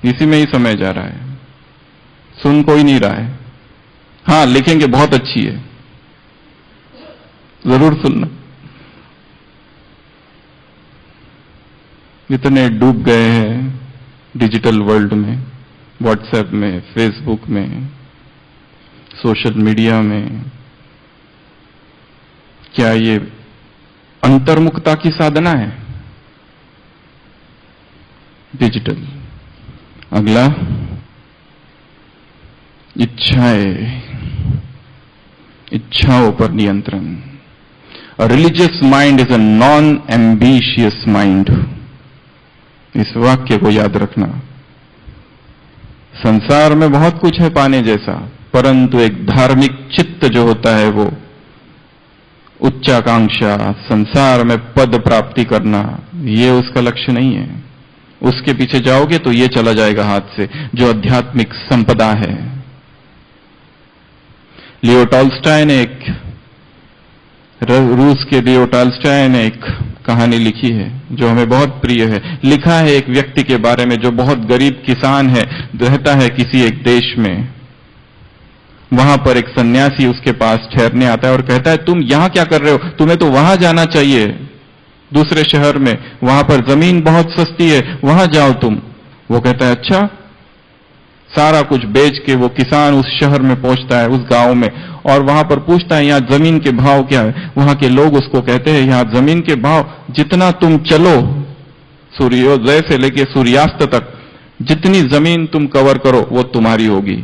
इसी में ही समय जा रहा है, सुन कोई नहीं रहा है। हां, लिखेंगे बहुत अच्छी है, जरूर सुनना। इतने डूब गए हैं डिजिटल वर्ल्ड में, व्हाट्सएप में, फेसबुक में, सोशल मीडिया में। क्या ये अंतर्मुखता की साधना है? डिजिटल। अगला, इच्छाओं पर नियंत्रण। A religious mind is a non-ambitious mind. इस वाक्य को याद रखना। संसार में बहुत कुछ है पाने जैसा, परंतु एक धार्मिक चित्त जो होता है वो उच्चाकांक्षा, संसार में पद प्राप्ति करना, ये उसका लक्ष्य नहीं है। उसके पीछे जाओगे तो ये चला जाएगा हाथ से, जो आध्यात्मिक संपदा है। लियो टॉल्स्टॉय ने रूस के लियो टॉल्स्टॉय ने एक कहानी लिखी है जो हमें बहुत प्रिय है। लिखा है एक व्यक्ति के बारे में जो बहुत गरीब किसान है, रहता है किसी एक देश में। वहां पर एक सन्यासी उसके पास ठहरने आता है और कहता है, तुम यहां क्या कर रहे हो? तुम्हें तो वहां जाना चाहिए, दूसरे शहर में, वहां पर जमीन बहुत सस्ती है, वहां जाओ तुम। वो कहता है, अच्छा। सारा कुछ बेच के वो किसान उस शहर में पहुंचता है, उस गांव में, और वहां पर पूछता है, यहां जमीन के भाव क्या है? वहां के लोग उसको कहते हैं, यहां जमीन के भाव, जितना तुम चलो सूर्योदय से लेकर सूर्यास्त तक, जितनी जमीन तुम कवर करो वो तुम्हारी होगी।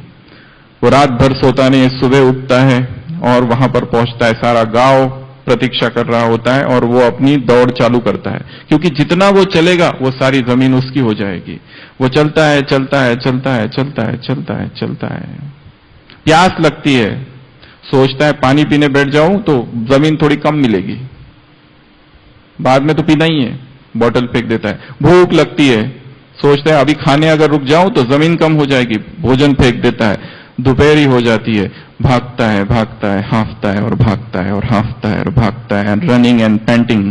वो रात भर सोता नहीं, सुबह उठता है और वहां पर पहुंचता है। सारा गांव प्रतीक्षा कर रहा होता है और वो अपनी दौड़ चालू करता है, क्योंकि जितना वो चलेगा वो सारी जमीन उसकी हो जाएगी। वो चलता है, चलता है, चलता है, चलता है, चलता है, चलता है। प्यास लगती है, सोचता है पानी पीने बैठ जाऊं तो जमीन थोड़ी कम मिलेगी, बाद में तो पीना ही है, बोतल फेंक देता है। भूख लगती है, सोचता है अभी खाने अगर रुक जाऊं तो जमीन कम हो जाएगी, भोजन फेंक देता है। दोपहरी हो जाती है, भागता है, भागता है, हांफता है और भागता है और हांफता है और भागता है, रनिंग एंड पैंटिंग।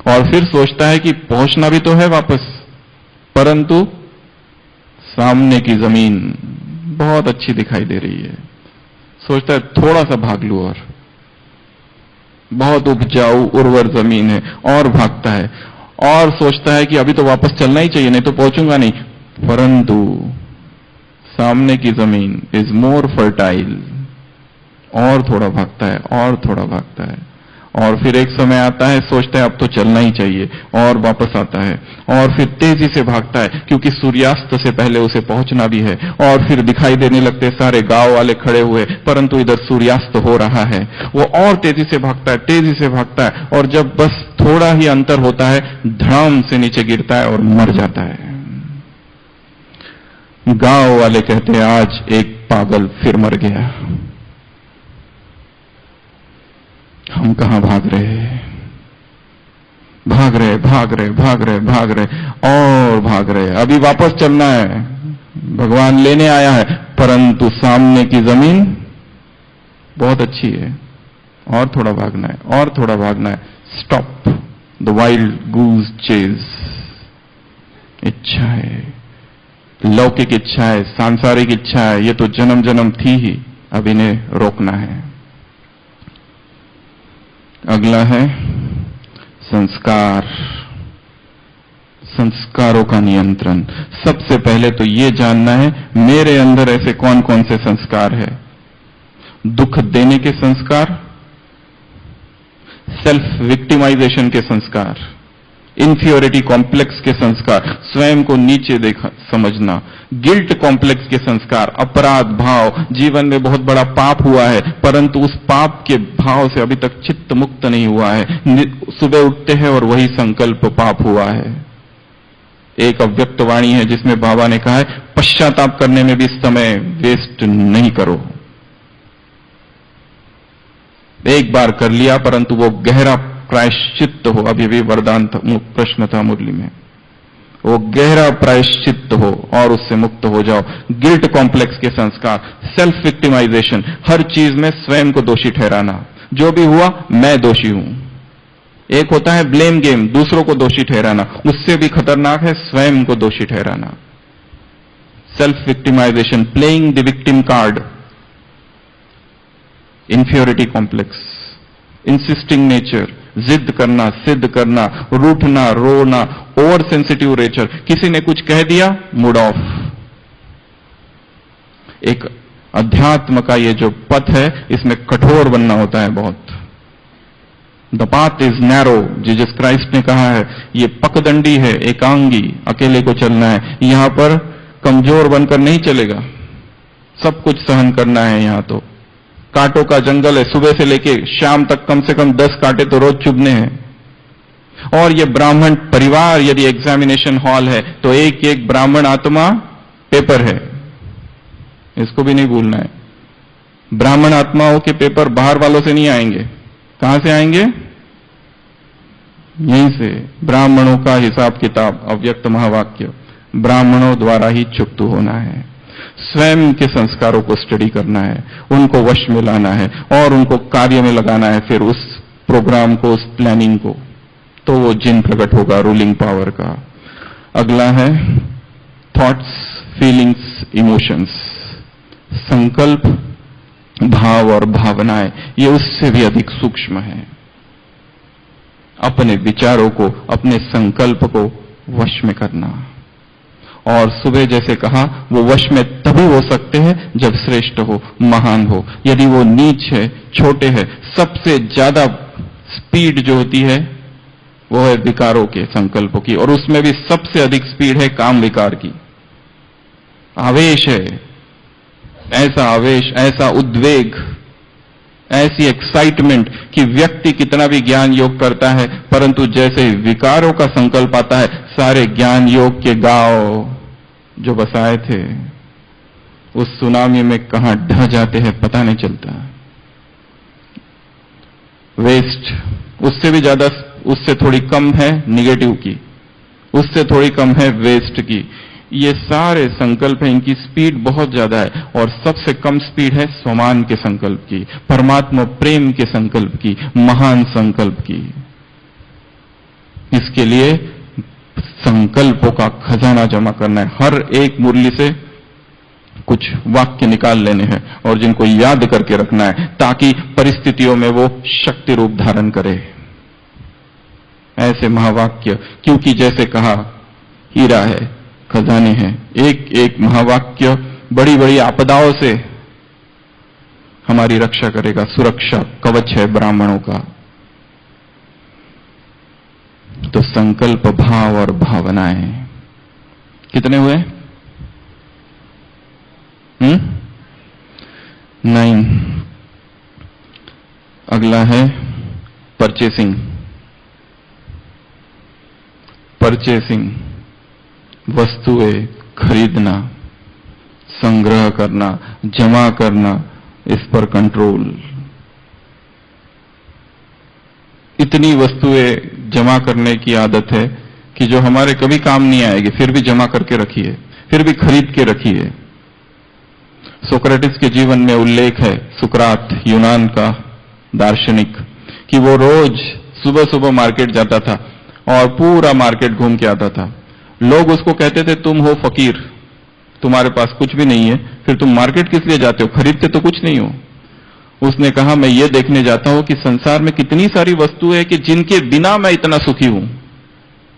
और फिर सोचता है कि पहुंचना भी तो है वापस, परंतु सामने की जमीन बहुत अच्छी दिखाई दे रही है। सोचता है थोड़ा सा भाग लूं, और बहुत उपजाऊ उर्वर जमीन है, और भागता है और सोचता है कि अभी तो वापस चलना ही चाहिए, नहीं तो पहुंचूंगा नहीं, परंतु सामने की जमीन इज मोर फर्टाइल। और थोड़ा भागता है और थोड़ा भागता है, और फिर एक समय आता है, सोचता है अब तो चलना ही चाहिए, और वापस आता है और फिर तेजी से भागता है, क्योंकि सूर्यास्त से पहले उसे पहुंचना भी है। और फिर दिखाई देने लगते सारे गांव वाले खड़े हुए, परंतु इधर सूर्यास्त हो रहा है। वो और तेजी से भागता है, तेजी से भागता है, और जब बस थोड़ा ही अंतर होता है, धड़ाम से नीचे गिरता है और मर जाता है। गांव वाले कहते हैं, आज एक पागल फिर मर गया। हम कहां भाग रहे, भाग रहे, भाग रहे, भाग रहे, भाग रहे और भाग रहे। अभी वापस चलना है, भगवान लेने आया है, परंतु सामने की जमीन बहुत अच्छी है, और थोड़ा भागना है, और थोड़ा भागना है। Stop the wild goose chase. इच्छा है, लौकिक इच्छा है, सांसारिक इच्छा है, ये तो जन्म जन्म थी ही, अब इन्हें रोकना है। अगला है संस्कार, संस्कारों का नियंत्रण। सबसे पहले तो ये जानना है मेरे अंदर ऐसे कौन कौन से संस्कार है। दुख देने के संस्कार, सेल्फ विक्टिमाइजेशन के संस्कार, इंफीरियोरिटी कॉम्प्लेक्स के संस्कार, स्वयं को नीचे देखा समझना, गिल्ट कॉम्प्लेक्स के संस्कार, अपराध भाव, जीवन में बहुत बड़ा पाप हुआ है परंतु उस पाप के भाव से अभी तक चित्त मुक्त नहीं हुआ है, सुबह उठते हैं और वही संकल्प पाप हुआ है। एक अव्यक्त वाणी है जिसमें बाबा ने कहा है पश्चाताप करने में भी समय वेस्ट नहीं करो। एक बार कर लिया परंतु वो गहरा प्रायश्चित्त हो, अभी भी वरदान था, प्रश्न था मुरली में, वो गहरा प्रायश्चित्त हो और उससे मुक्त हो जाओ। गिल्ट कॉम्प्लेक्स के संस्कार, सेल्फ विक्टिमाइजेशन, हर चीज में स्वयं को दोषी ठहराना, जो भी हुआ मैं दोषी हूं। एक होता है ब्लेम गेम, दूसरों को दोषी ठहराना, उससे भी खतरनाक है स्वयं को दोषी ठहराना। Self victimisation, playing the victim card, inferiority complex, insisting nature, जिद करना, सिद्ध करना, रूठना, रोना, ओवर सेंसिटिव नेचर, किसी ने कुछ कह दिया मूड ऑफ। एक अध्यात्म का ये जो पथ है इसमें कठोर बनना होता है बहुत। The path is narrow, Jesus Christ ने कहा है ये पकदंडी है, एकांगी, अकेले को चलना है। यहां पर कमजोर बनकर नहीं चलेगा, सब कुछ सहन करना है। यहां तो कांटों का जंगल है, सुबह से लेके शाम तक कम से कम 10 कांटे तो रोज चुभने हैं। और ये ब्राह्मण परिवार यदि एग्जामिनेशन हॉल है तो एक एक ब्राह्मण आत्मा पेपर है, इसको भी नहीं भूलना है। ब्राह्मण आत्माओं के पेपर बाहर वालों से नहीं आएंगे, कहां से आएंगे? यहीं से। ब्राह्मणों का हिसाब किताब, अव्यक्त महावाक्य, ब्राह्मणों द्वारा ही चुक्त होना है। स्वयं के संस्कारों को स्टडी करना है, उनको वश में लाना है और उनको कार्य में लगाना है, फिर उस प्रोग्राम को, उस प्लानिंग को, तो वो जिन प्रकट होगा रूलिंग पावर का। अगला है थॉट्स, फीलिंग्स, इमोशंस। संकल्प, भाव और भावनाएं ये उससे भी अधिक सूक्ष्म है। अपने विचारों को, अपने संकल्प को वश में करना। और सुबह जैसे कहा वो वश में तभी हो सकते हैं जब श्रेष्ठ हो, महान हो। यदि वो नीच है, छोटे है, सबसे ज्यादा स्पीड जो होती है वो है विकारों के, संकल्पों की, और उसमें भी सबसे अधिक स्पीड है काम विकार की। आवेश है, ऐसा आवेश, ऐसा उद्वेग, ऐसी एक्साइटमेंट कि व्यक्ति कितना भी ज्ञान योग करता है परंतु जैसे विकारों का संकल्प आता है सारे ज्ञान योग के गांव जो बसाए थे उस सुनामी में कहां ढह जाते हैं पता नहीं चलता। वेस्ट उससे भी ज्यादा, उससे थोड़ी कम है निगेटिव की, उससे थोड़ी कम है वेस्ट की। ये सारे संकल्प हैं, इनकी स्पीड बहुत ज्यादा है और सबसे कम स्पीड है स्वमान के संकल्प की, परमात्मा प्रेम के संकल्प की, महान संकल्प की। इसके लिए संकल्पों का खजाना जमा करना है। हर एक मुरली से कुछ वाक्य निकाल लेने हैं और जिनको याद करके रखना है ताकि परिस्थितियों में वो शक्ति रूप धारण करे। ऐसे महावाक्य, क्योंकि जैसे कहा हीरा है, खजाने हैं, एक एक महावाक्य बड़ी बड़ी आपदाओं से हमारी रक्षा करेगा, सुरक्षा कवच है ब्राह्मणों का। तो संकल्प, भाव और भावनाएं कितने हुए? 9। अगला है परचेसिंग। परचेसिंग, वस्तुएं खरीदना, संग्रह करना, जमा करना, इस पर कंट्रोल। इतनी वस्तुएं जमा करने की आदत है कि जो हमारे कभी काम नहीं आएगी फिर भी जमा करके रखिए, फिर भी खरीद के रखिए। सोक्रेटिस के जीवन में उल्लेख है, सुकरात यूनान का दार्शनिक, कि वो रोज सुबह सुबह मार्केट जाता था और पूरा मार्केट घूम के आता था। लोग उसको कहते थे तुम हो फकीर, तुम्हारे पास कुछ भी नहीं है, फिर तुम मार्केट किस लिए जाते हो, खरीदते तो कुछ नहीं हो। उसने कहा मैं ये देखने जाता हूं कि संसार में कितनी सारी वस्तुएं हैं कि जिनके बिना मैं इतना सुखी हूं,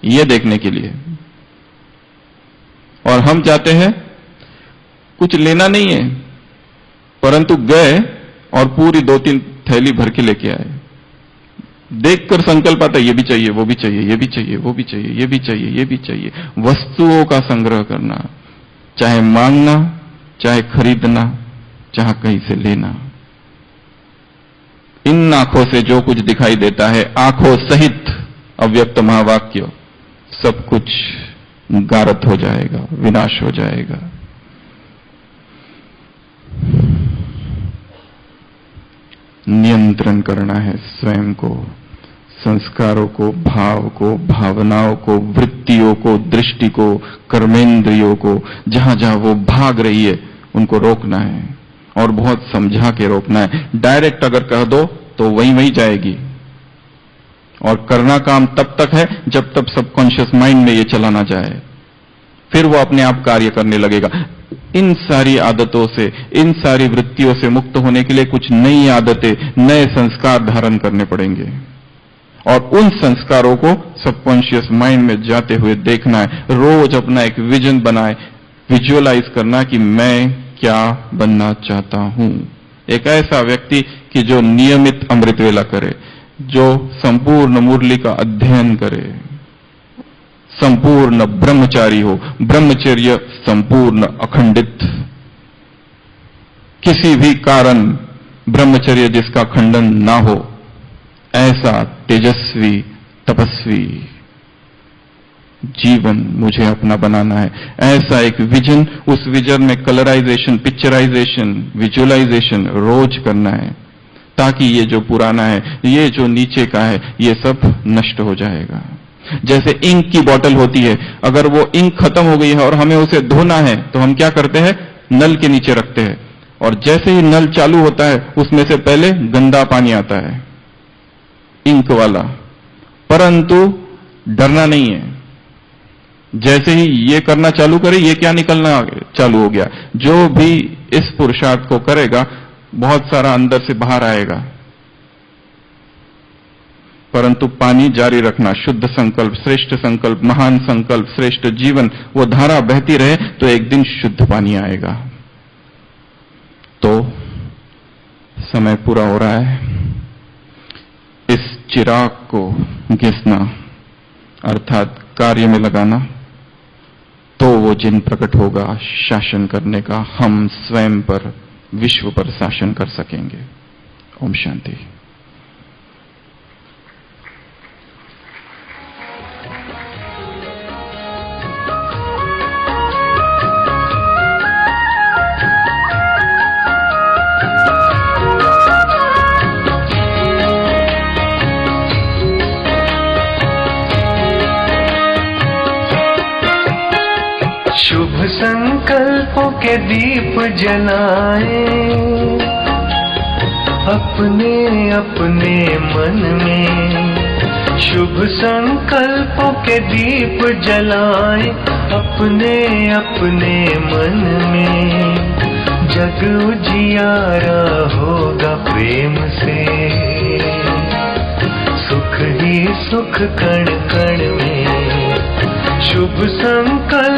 ये देखने के लिए। और हम जाते हैं, कुछ लेना नहीं है परंतु गए और पूरी 2-3 थैली भर के लेके आए। देखकर संकल्प आता है, ये भी चाहिए, वो भी चाहिए, ये भी चाहिए, वो भी चाहिए, ये भी चाहिए, ये भी चाहिए। वस्तुओं का संग्रह करना, चाहे मांगना, चाहे खरीदना, चाहे कहीं से लेना। इन आंखों से जो कुछ दिखाई देता है, आंखों सहित अव्यक्त महावाक्य, सब कुछ गारत हो जाएगा, विनाश हो जाएगा। नियंत्रण करना है स्वयं को, संस्कारों को, भाव को, भावनाओं को, वृत्तियों को, दृष्टि को, कर्मेंद्रियों को। जहां जहां वो भाग रही है उनको रोकना है, और बहुत समझा के रोकना है। डायरेक्ट अगर कह दो तो वहीं वहीं जाएगी, और करना काम तब तक है जब तक सबकॉन्शियस माइंड में ये चला ना जाए, फिर वो अपने आप कार्य करने लगेगा। इन सारी आदतों से, इन सारी वृत्तियों से मुक्त होने के लिए कुछ नई आदतें, नए संस्कार धारण करने पड़ेंगे, और उन संस्कारों को सबकॉन्शियस माइंड में जाते हुए देखना है। रोज अपना एक विजन बनाए, विजुअलाइज करना कि मैं क्या बनना चाहता हूं। एक ऐसा व्यक्ति कि जो नियमित अमृत वेला करे, जो संपूर्ण मुरली का अध्ययन करे, संपूर्ण ब्रह्मचारी हो, ब्रह्मचर्य संपूर्ण अखंडित, किसी भी कारण ब्रह्मचर्य जिसका खंडन ना हो, ऐसा तेजस्वी तपस्वी जीवन मुझे अपना बनाना है। ऐसा एक विजन, उस विजन में कलराइजेशन, पिक्चराइजेशन, विजुअलाइजेशन रोज करना है, ताकि ये जो पुराना है, ये जो नीचे का है, ये सब नष्ट हो जाएगा। जैसे इंक की बोतल होती है, अगर वो इंक खत्म हो गई है और हमें उसे धोना है तो हम क्या करते हैं, नल के नीचे रखते हैं, और जैसे ही नल चालू होता है उसमें से पहले गंदा पानी आता है, इंक वाला। परंतु डरना नहीं है, जैसे ही ये करना चालू करे, ये क्या निकलना चालू हो गया। जो भी इस पुरुषार्थ को करेगा, बहुत सारा अंदर से बाहर आएगा, परंतु पानी जारी रखना, शुद्ध संकल्प, श्रेष्ठ संकल्प, महान संकल्प, श्रेष्ठ जीवन, वो धारा बहती रहे तो एक दिन शुद्ध पानी आएगा। तो समय पूरा हो रहा है, इस चिराग को घिसना अर्थात कार्य में लगाना, तो वो जिन प्रकट होगा शासन करने का, हम स्वयं पर, विश्व पर शासन कर सकेंगे। ओम शांति। शुभ संकल्पों के दीप जलाएं अपने अपने मन में। शुभ संकल्पों के दीप जलाएं अपने अपने मन में। जग उजियारा होगा प्रेम से, सुख ही सुख कण कण में। शुभ संकल्प